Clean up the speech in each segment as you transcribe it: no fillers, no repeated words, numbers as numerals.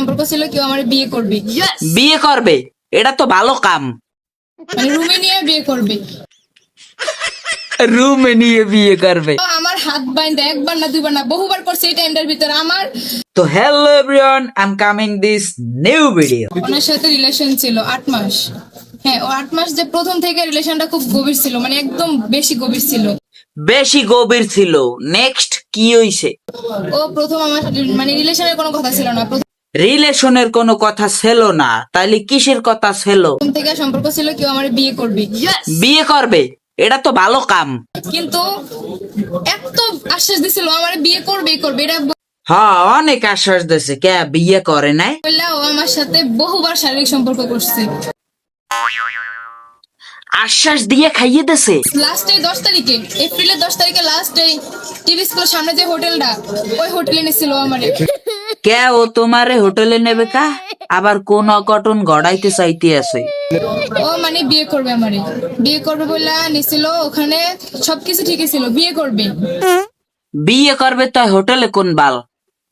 সম্পর্ক ছিল কেউ আমার বিয়ে করবে, বিয়ে করবে, এটা তো ভালো কাম। মানে রুমে নিয়ে বিয়ে করবে। রুমে নিয়ে বিয়ে করবে। তো আমার হাত বাইন্ধে একবার না দুইবার না বহুবার করছে এই টাইমটার ভিতর আমার তো hello everyone, I am coming this new video. ওনার সাথে রিলেশন ছিল 8 মাস। হ্যাঁ, ও 8 মাস যে প্রথম থেকে রিলেশনটা খুব গভীর ছিল, মানে একদম বেশি গভীর ছিল। বেশি গভীর ছিল। নেক্সট কি হইছে? ও প্রথম আমার মানে রিলেশনের কোনো কথা ছিল না, প্রথম রিলেশনের কোনো কথা ছিল না, তাইলে কিসের কথা ছিল? থেকে সম্পর্ক ছিল কেউ আমার বিয়ে করবে। বিয়ে করবে, এটা তো ভালো কাম। কিন্তু এত আশ্বাস দিছিল আমার বিয়ে করবে করবে, এটা হ্যাঁ, অনেক আশ্বাস দিছে, কে বিয়ে করে নাই? বললা ও আমার সাথে বহুবার শারীরিক সম্পর্ক করছে। আশ্বাস দিয়ে খাইয়ে দিছে। লাস্টে 10 তারিখে, এপ্রিলের 10 তারিখে লাস্টে টিভি স্কুলের সামনে যে হোটেলটা, ওই হোটেলে নিছিল আমারে। কে ও তোমারে হোটেলে নেবে কা? আবার কোন অঘটন ঘটাইতে চাইতে আছে? ও মানে বিয়ে করবে আমারে, বিয়ে করবে বললা নিছিল, ওখানে সবকিছু ঠিকই ছিল, বিয়ে করবে। বিয়ে করবে তো হোটেলে কোন বাল?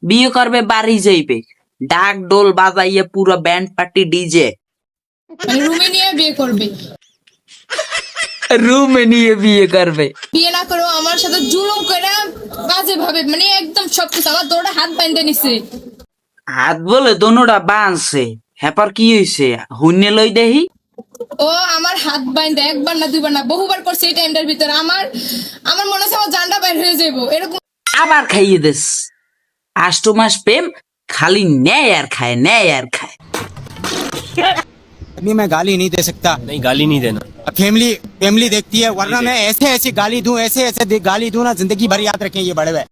বিয়ে করবে বাড়ি যাইবে, ডাক ডোল বাজাইয়ে পুরো ব্যান্ড পার্টি ডিজে। মানে রুমে নিয়ে বিয়ে করবে। রুমে নিয়ে বিয়ে করবে। বিয়ে না করেও আমার সাথে জুলুম করে বাজে ভাবে, মানে একদম সবকিছু আমার দৌড়া হাত বাইন্ধে নিছে। হাত বলে দোনোটা বাঁধছে, হ্যাপার কি হইছে হুন্নে লই দেহি। ও আমার হাত বাইন্ধে একবার না দুইবার না বহুবার করছে এই টাইমটার ভিতর আমার আমার মনে হচ্ছে আমার জানটা বাইর হয়ে যাবো এরকম। আবার খাইয়ে দিস। 8 মাস প্রেম, খালি নেয় আর খায়, নেয় আর খায়। अभी मैं गाली नहीं दे सकता। नहीं गाली नहीं देना। फैमिली फैमिली देखती है, वरना मैं ऐसे ऐसे गाली दूं, ऐसे ऐसे गाली दूं ना, जिंदगी भर याद रखें ये बड़े भाई।